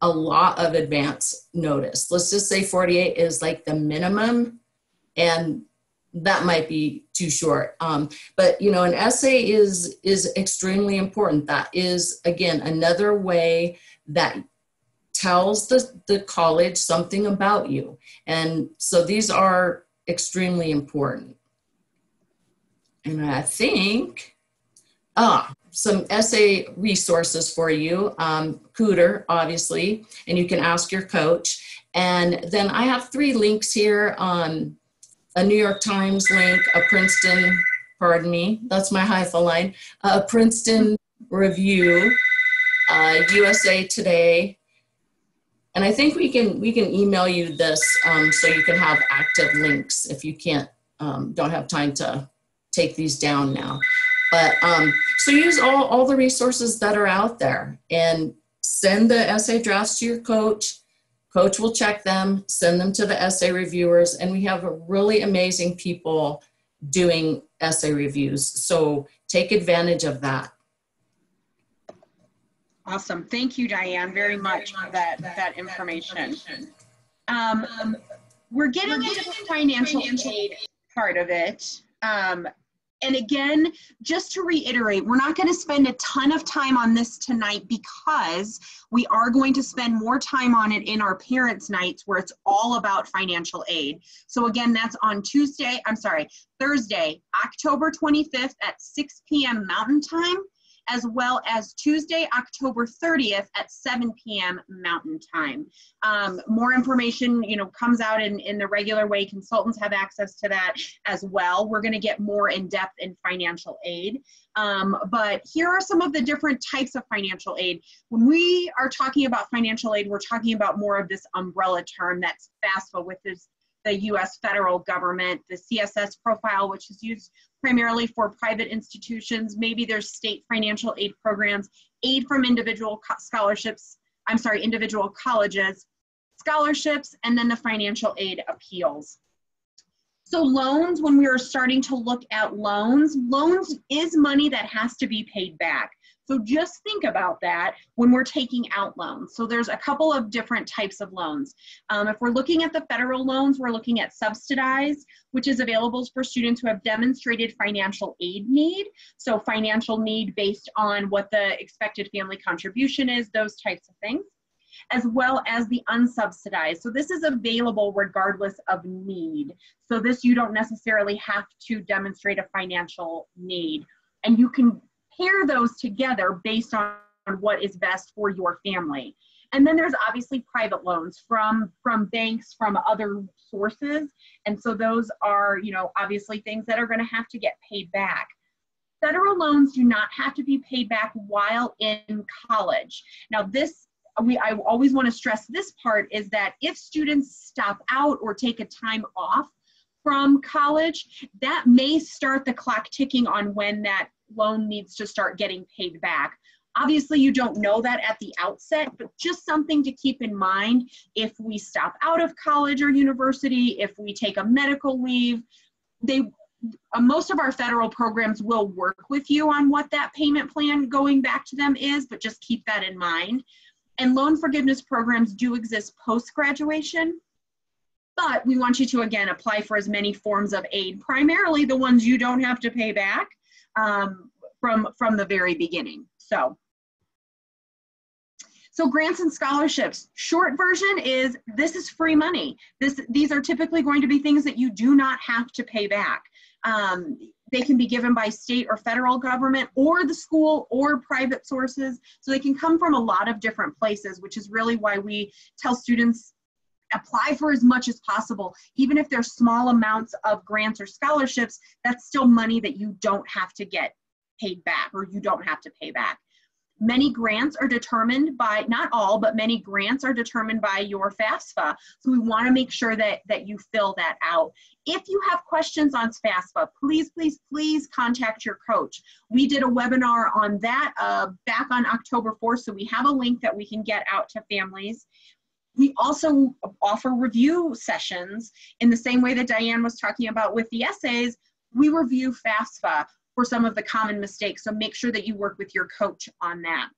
[SPEAKER 2] a lot of advance notice. Let's just say 48 is like the minimum, and that might be too short. But an essay is extremely important. That is, again, another way that tells the college something about you. And so these are extremely important. And I think, some essay resources for you, Cooter, obviously, and you can ask your coach. And then I have 3 links here, a New York Times link, a Princeton, pardon me, that's my hyphen line, a Princeton review, USA Today. And I think we can email you this so you can have active links if you don't have time to take these down now. But so use all the resources that are out there and send the essay drafts to your coach. Coach will check them, send them to the essay reviewers, and we have really amazing people doing essay reviews. So take advantage of that.
[SPEAKER 1] Awesome. Thank you, Diane, very much for that information. We're getting into the financial aid part of it. And again, just to reiterate, we're not going to spend a ton of time on this tonight, because we are going to spend more time on it in our parents' nights, where it's all about financial aid. So again, that's on Thursday, October 25th at 6 p.m. Mountain Time, as well as Tuesday, October 30th at 7 p.m. Mountain Time. More information, comes out in the regular way. Consultants have access to that as well. We're going to get more in depth in financial aid. But here are some of the different types of financial aid. When we are talking about financial aid, we're talking about more of this umbrella term that's FAFSA, with the U.S. federal government, the CSS Profile, which is used primarily for private institutions. Maybe there's state financial aid programs, aid from individual colleges, scholarships, and then the financial aid appeals. So loans, when we are starting to look at loans is money that has to be paid back. So just think about that when we're taking out loans. So there's a couple of different types of loans. If we're looking at the federal loans, we're looking at subsidized, which is available for students who have demonstrated financial aid need. So financial need based on what the expected family contribution is, those types of things, as well as the unsubsidized. So this is available regardless of need. So this, you don't necessarily have to demonstrate a financial need, and you can pair those together based on what is best for your family. And then there's obviously private loans from banks, from other sources. And so those are, you know, obviously things that are going to have to get paid back. Federal loans do not have to be paid back while in college. Now this, I always want to stress this part, is that if students stop out or take a time off from college, that may start the clock ticking on when that loan needs to start getting paid back. Obviously, you don't know that at the outset, but just something to keep in mind. If we stop out of college or university, if we take a medical leave, most of our federal programs will work with you on what that payment plan going back to them is, but just keep that in mind. And loan forgiveness programs do exist post-graduation, but we want you to, again, apply for as many forms of aid, primarily the ones you don't have to pay back from the very beginning. So grants and scholarships, short version is this is free money. These are typically going to be things that you do not have to pay back. They can be given by state or federal government or the school or private sources. So they can come from a lot of different places, which is really why we tell students apply for as much as possible. Even if they're small amounts of grants or scholarships, that's still money that you don't have to get paid back, or you don't have to pay back. Many grants are determined by, not all, but many grants are determined by your FAFSA. So we want to make sure that you fill that out. If you have questions on FAFSA, please, please, please contact your coach. We did a webinar on that back on October 4th, so we have a link that we can get out to families. We also offer review sessions in the same way that Diane was talking about with the essays. We review FAFSA for some of the common mistakes, so make sure that you work with your coach on that.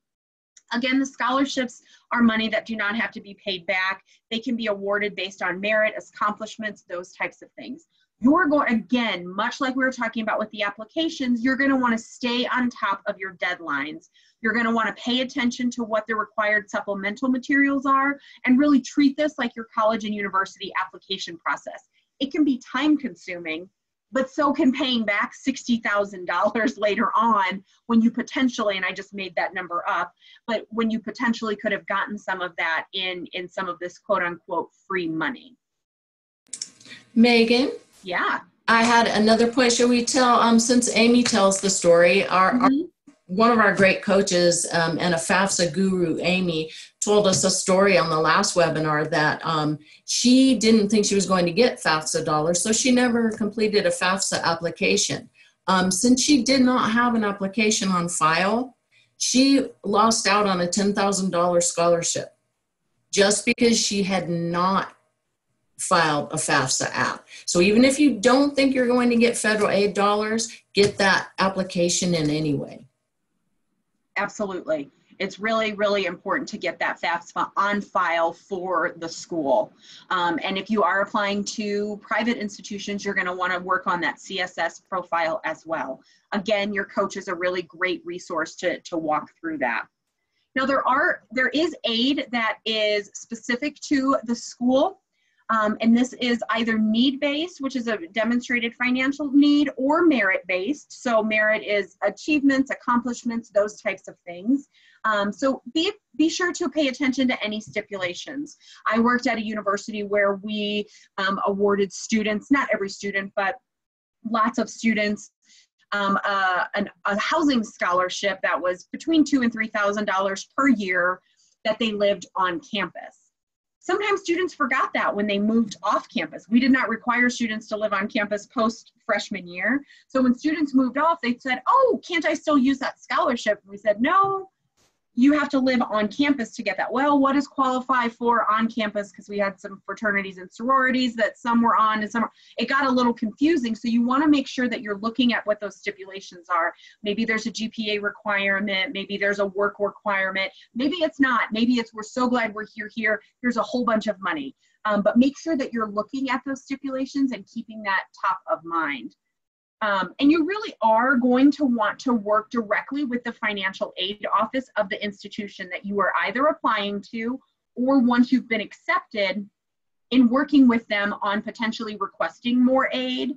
[SPEAKER 1] Again, the scholarships are money that do not have to be paid back. They can be awarded based on merit, accomplishments, those types of things. You're going, again, much like we were talking about with the applications, you're going to want to stay on top of your deadlines. You're going to want to pay attention to what the required supplemental materials are, and really treat this like your college and university application process. It can be time consuming, but so can paying back $60,000 later on when you potentially, and I just made that number up, but when you potentially could have gotten some of that in some of this quote unquote free money.
[SPEAKER 2] Megan?
[SPEAKER 1] Yeah.
[SPEAKER 2] I had another point. Shall we tell, since Amy tells the story, one of our great coaches and a FAFSA guru, Amy, told us a story on the last webinar that she didn't think she was going to get FAFSA dollars, so she never completed a FAFSA application. Since she did not have an application on file, she lost out on a $10,000 scholarship just because she had not filed a FAFSA app. So even if you don't think you're going to get federal aid dollars, get that application in anyway.
[SPEAKER 1] Absolutely. It's really, really important to get that FAFSA on file for the school. And if you are applying to private institutions, you're going to want to work on that CSS profile as well. Again, your coach is a really great resource to walk through that. Now, there is aid that is specific to the school. And this is either need-based, which is a demonstrated financial need, or merit-based. So merit is achievements, accomplishments, those types of things. So be sure to pay attention to any stipulations. I worked at a university where we awarded students, not every student, but lots of students, a housing scholarship that was between $2,000 and $3,000 per year that they lived on campus. Sometimes students forgot that when they moved off campus. We did not require students to live on campus post freshman year. So when students moved off, they said, oh, can't I still use that scholarship? And we said, no, you have to live on campus to get that. Well, what does qualify for on campus? Because we had some fraternities and sororities that some were on and some, it got a little confusing. So you want to make sure that you're looking at what those stipulations are. Maybe there's a GPA requirement. Maybe there's a work requirement. Maybe it's not. Maybe it's, we're so glad we're here. Here's a whole bunch of money. But make sure that you're looking at those stipulations and keeping that top of mind. And you really are going to want to work directly with the financial aid office of the institution that you are either applying to, or once you've been accepted, in working with them on potentially requesting more aid.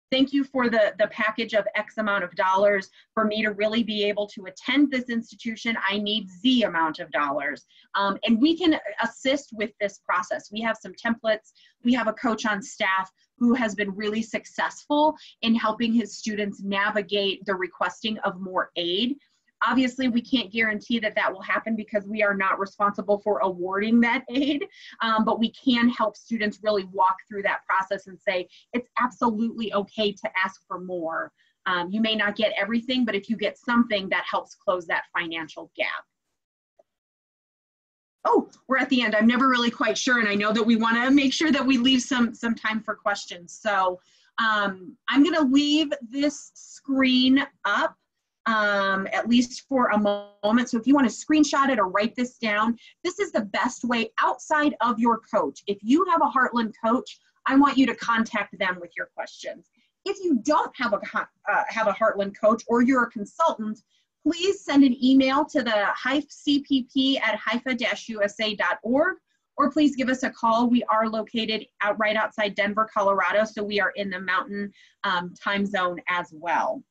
[SPEAKER 1] Thank you for the package of X amount of dollars. For me to really be able to attend this institution, I need Z amount of dollars. And we can assist with this process. We have some templates. We have a coach on staff who has been really successful in helping his students navigate the requesting of more aid. Obviously, we can't guarantee that that will happen because we are not responsible for awarding that aid, but we can help students really walk through that process and say, it's absolutely okay to ask for more. You may not get everything, but if you get something, that helps close that financial gap. Oh, we're at the end. I'm never really quite sure, and I know that we want to make sure that we leave some time for questions. So I'm going to leave this screen up. At least for a moment. So if you want to screenshot it or write this down, this is the best way outside of your coach. If you have a Heartland coach, I want you to contact them with your questions. If you don't have a Heartland coach or you're a consultant, please send an email to the cpp@haifa-usa.org, or please give us a call. We are located right outside Denver, Colorado, so we are in the Mountain time zone as well.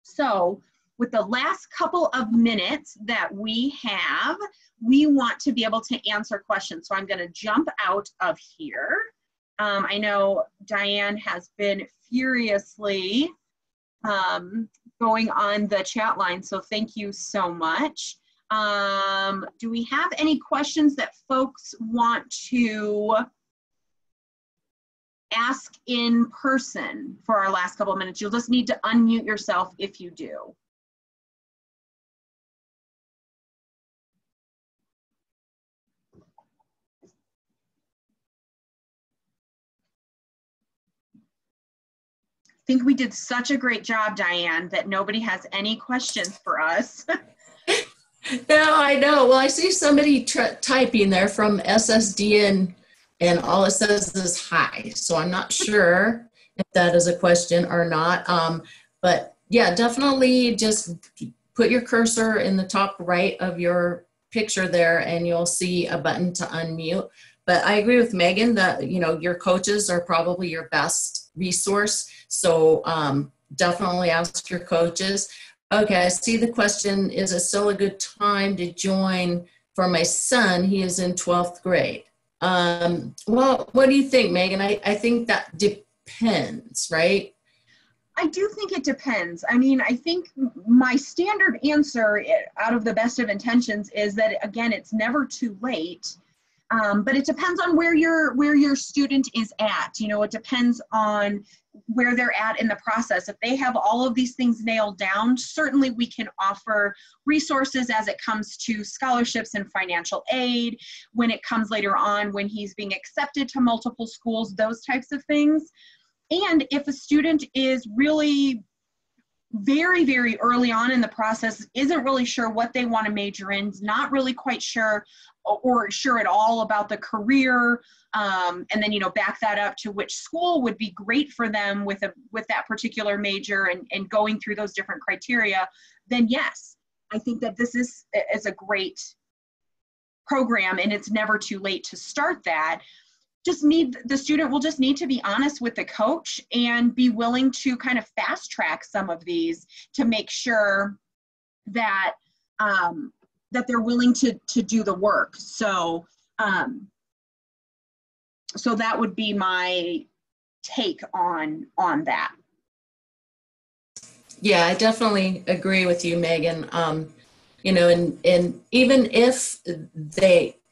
[SPEAKER 1] So with the last couple of minutes that we have, we want to be able to answer questions. So I'm going to jump out of here. I know Diane has been furiously going on the chat line, so thank you so much. Do we have any questions that folks want to ask in person for our last couple of minutes? You'll just need to unmute yourself if you do. I think we did such a great job, Diane, that nobody has any questions for us.
[SPEAKER 2] No, I know. Well, I see somebody typing there from SSD and all it says is hi. So I'm not sure if that is a question or not. But yeah, definitely just put your cursor in the top right of your picture there and you'll see a button to unmute. But I agree with Megan that, you know, your coaches are probably your best resource. So definitely ask your coaches. Okay, I see the question, is it still a good time to join for my son? He is in 12th grade. Well, what do you think, Megan? I think that depends, right?
[SPEAKER 1] I do think it depends. I mean, I think my standard answer out of the best of intentions is that, again, it's never too late. But it depends on where your student is at. You know, it depends on where they're at in the process. If they have all of these things nailed down, certainly we can offer resources as it comes to scholarships and financial aid, when it comes later on, when he's being accepted to multiple schools, those types of things. And if a student is really very, very early on in the process, isn't really sure what they want to major in, not really quite sure or sure at all about the career, and then, you know, back that up to which school would be great for them with that particular major and going through those different criteria, then yes, I think that this is a great program and it's never too late to start that. The student will just need to be honest with the coach and be willing to kind of fast track some of these to make sure that that they're willing to do the work. So so that would be my take on that.
[SPEAKER 2] Yeah, I definitely agree with you, Megan. You know, and even if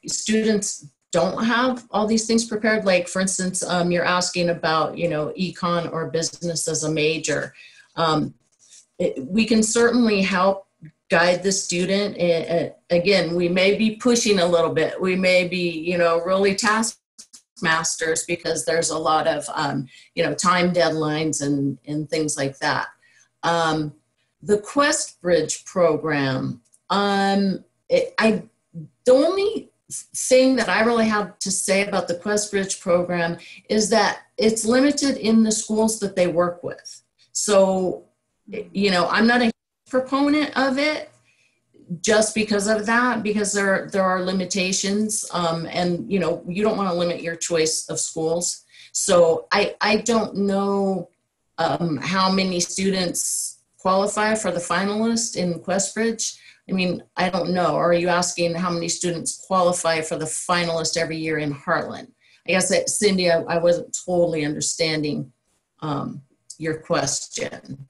[SPEAKER 2] students don't have all these things prepared, like for instance, you're asking about, you know, econ or business as a major, we can certainly help guide the student. Again, we may be pushing a little bit. We may be, you know, really taskmasters because there's a lot of, you know, time deadlines and things like that. The Quest Bridge program, the only thing that I really have to say about the Quest Bridge program is that it's limited in the schools that they work with. So, you know, I'm not a proponent of it just because of that, because there are limitations, and, you know, you don't want to limit your choice of schools. So I don't know how many students qualify for the finalist in Questbridge? I mean, I don't know. Or are you asking how many students qualify for the finalist every year in Heartland? I guess that, Cindy, I wasn't totally understanding your question.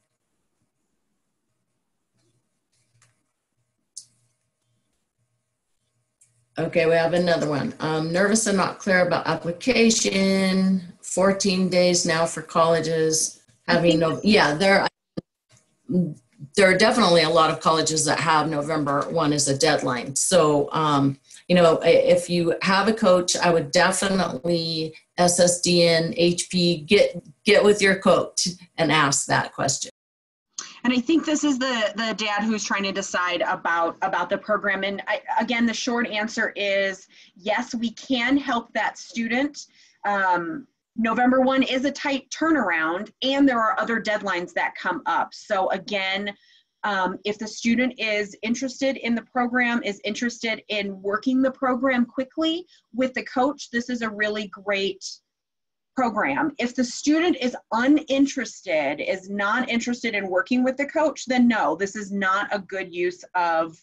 [SPEAKER 2] Okay, we have another one. Nervous and not clear about application. 14 days now for colleges. Having no, yeah, there are definitely a lot of colleges that have November 1 as a deadline. So, you know, if you have a coach, I would definitely SSDN, HP, get with your coach and ask that question.
[SPEAKER 1] And I think this is the dad who's trying to decide about the program. And again, the short answer is yes, we can help that student. November 1 is a tight turnaround, and there are other deadlines that come up. So again, if the student is interested in the program, is interested in working the program quickly with the coach, this is a really great program. If the student is uninterested, is not interested in working with the coach, then no, this is not a good use of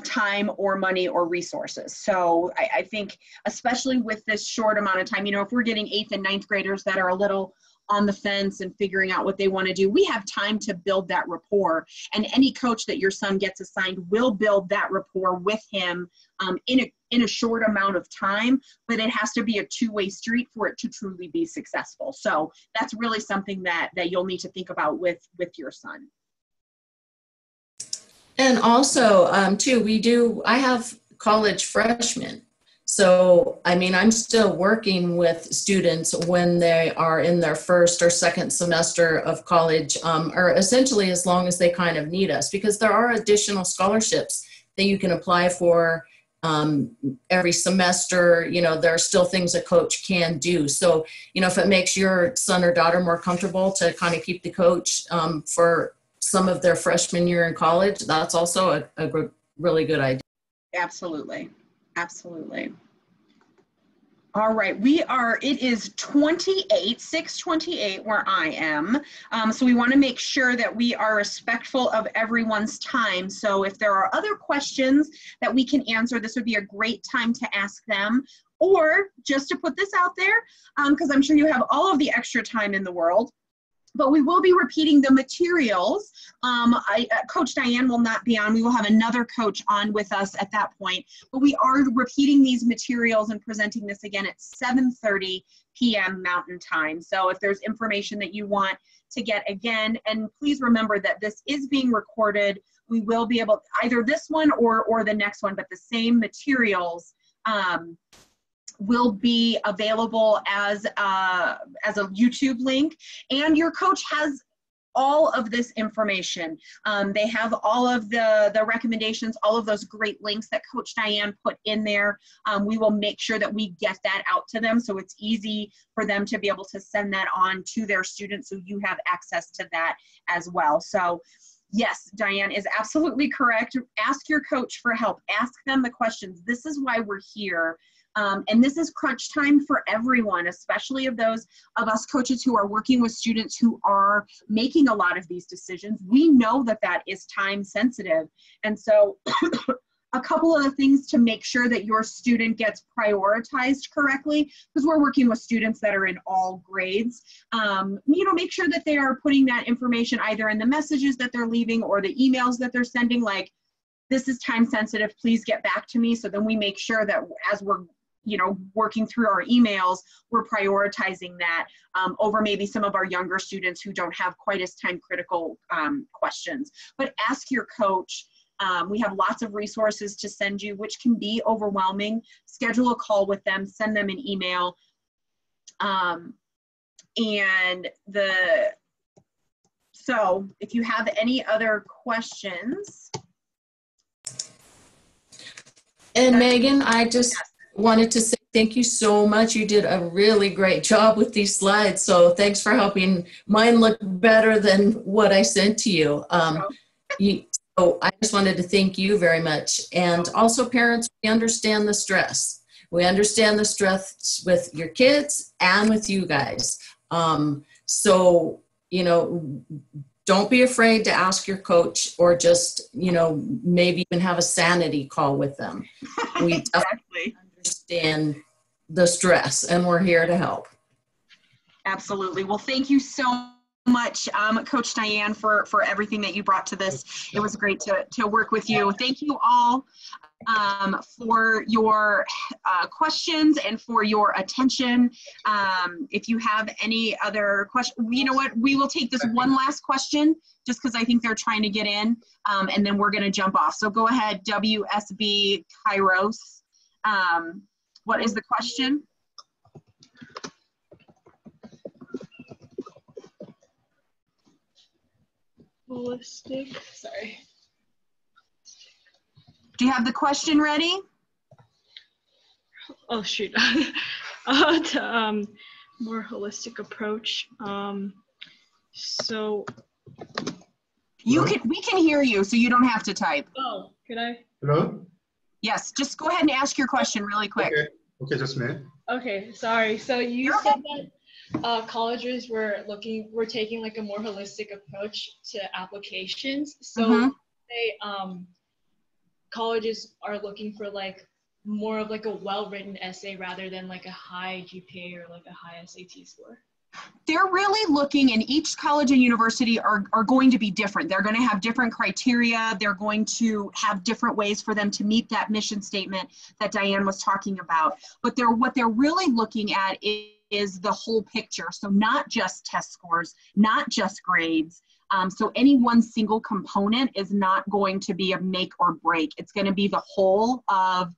[SPEAKER 1] time or money or resources. So I think, especially with this short amount of time, you know, if we're getting 8th and 9th graders that are a little on the fence and figuring out what they want to do, we have time to build that rapport. And any coach that your son gets assigned will build that rapport with him in a short amount of time, but it has to be a two-way street for it to truly be successful. So that's really something that you'll need to think about with your son.
[SPEAKER 2] And also, too, I have college freshmen. So, I mean, I'm still working with students when they are in their first or second semester of college, or essentially as long as they kind of need us, because there are additional scholarships that you can apply for every semester. You know, there are still things a coach can do. So, you know, if it makes your son or daughter more comfortable to kind of keep the coach for some of their freshman year in college, that's also a really good idea.
[SPEAKER 1] Absolutely. Absolutely. All right, it is 6:28 where I am. So we want to make sure that we are respectful of everyone's time. So if there are other questions that we can answer, this would be a great time to ask them. Or just to put this out there, because I'm sure you have all of the extra time in the world, but we will be repeating the materials. Coach Diane will not be on. We will have another coach on with us at that point. But we are repeating these materials and presenting this again at 7:30 p.m. Mountain Time. So if there's information that you want to get again, and please remember that this is being recorded. We will be able, either this one or the next one, but the same materials will be available as a YouTube link, and your coach has all of this information. They have all of the recommendations, all of those great links that Coach Diane put in there. We will make sure that we get that out to them so it's easy for them to be able to send that on to their students, so you have access to that as well. So yes, Diane is absolutely correct. Ask your coach for help. Ask them the questions. This is why we're here. And this is crunch time for everyone, especially of those of us coaches who are working with students who are making a lot of these decisions. We know that that is time sensitive. And so a couple of the things to make sure that your student gets prioritized correctly, because we're working with students that are in all grades, you know, make sure that they are putting that information either in the messages that they're leaving or the emails that they're sending, like, this is time sensitive, please get back to me. So then we make sure that as we're, you know, working through our emails, we're prioritizing that over maybe some of our younger students who don't have quite as time critical questions. But ask your coach. We have lots of resources to send you, which can be overwhelming. Schedule a call with them, send them an email. So if you have any other questions.
[SPEAKER 2] And Megan, I just wanted to say thank you so much. You did a really great job with these slides. So thanks for helping mine look better than what I sent to you. So I just wanted to thank you very much. And also parents, we understand the stress. We understand the stress with your kids and with you guys. So, you know, don't be afraid to ask your coach, or just, you know, maybe even have a sanity call with them. We definitely understand the stress, and we're here to help.
[SPEAKER 1] Absolutely. Well, thank you so much, Coach Diane, for everything that you brought to this. It was great to work with you. Thank you all for your questions and for your attention. If you have any other questions, you know what, we will take this one last question just because I think they're trying to get in, and then we're going to jump off. So go ahead, WSB Kairos. What is the question?
[SPEAKER 3] Holistic, sorry.
[SPEAKER 1] Do you have the question ready?
[SPEAKER 3] Oh shoot. More holistic approach. So
[SPEAKER 1] we can hear you, so you don't have to type.
[SPEAKER 3] Oh, could I?
[SPEAKER 4] Hello?
[SPEAKER 1] Yes, just go ahead and ask your question really quick.
[SPEAKER 4] Okay, just a minute.
[SPEAKER 3] Okay, sorry. So you said that colleges were taking like a more holistic approach to applications. So colleges are looking for like more of like a well-written essay rather than like a high GPA or like a high SAT score.
[SPEAKER 1] They're really looking, and each college and university are going to be different. They're going to have different criteria. They're going to have different ways for them to meet that mission statement that Diane was talking about. But what they're really looking at is the whole picture. So not just test scores, not just grades. So any one single component is not going to be a make or break. It's going to be the whole of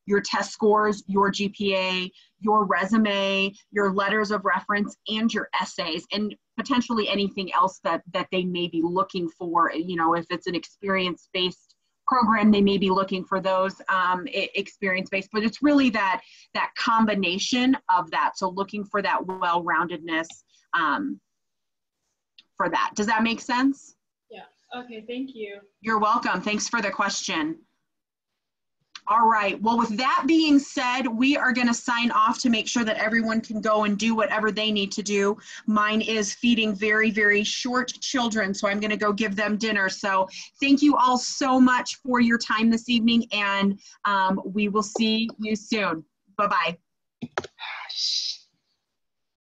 [SPEAKER 1] your test scores, your GPA, your resume, your letters of reference, and your essays, and potentially anything else that they may be looking for. You know, if it's an experience-based program, they may be looking for those experience-based, but it's really that combination of that. So looking for that well-roundedness for that. Does that make sense?
[SPEAKER 3] Yeah, okay, thank you.
[SPEAKER 1] You're welcome. Thanks for the question. All right, well, with that being said, we are going to sign off to make sure that everyone can go and do whatever they need to do. Mine is feeding very, very short children, so I'm going to go give them dinner. So thank you all so much for your time this evening, and we will see you soon. Bye-bye.